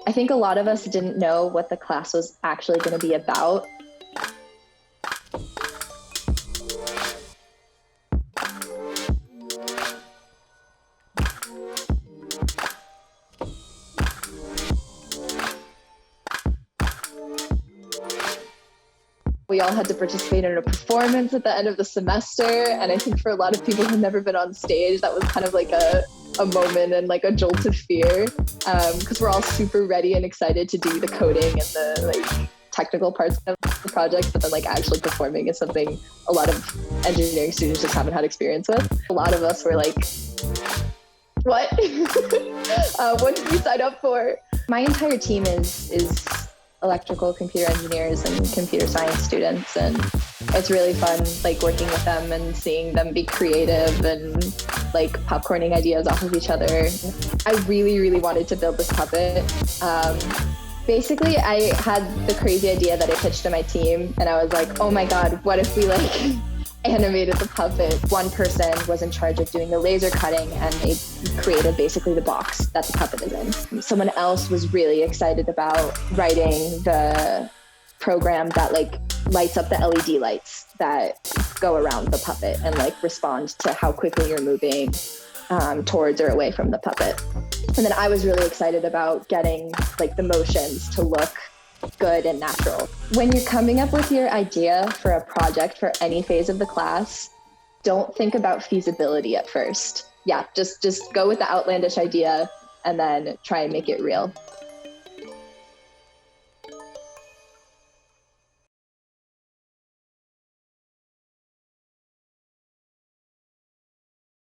I think a lot of us didn't know what the class was actually going to be about. We all had to participate in a performance at the end of the semester, and I think for a lot of people who've never been on stage, that was kind of like a moment and like a jolt of fear, because we're all super ready and excited to do the coding and the like technical parts of the project, but then like actually performing is something a lot of engineering students just haven't had experience with. A lot of us were like, what? What did we sign up for? My entire team is electrical computer engineers and computer science students, and it's really fun like working with them and seeing them be creative and like popcorning ideas off of each other. I really wanted to build this puppet. Basically, I had the crazy idea that I pitched to my team, and I was like, oh my god, what if we like animated the puppet? One person was in charge of doing the laser cutting, and they created basically the box that the puppet is in. Someone else was really excited about writing the program that like lights up the LED lights that go around the puppet and like respond to how quickly you're moving towards or away from the puppet. And then I was really excited about getting like the motions to look good and natural. When you're coming up with your idea for a project for any phase of the class, don't think about feasibility at first. Yeah, just go with the outlandish idea and then try and make it real.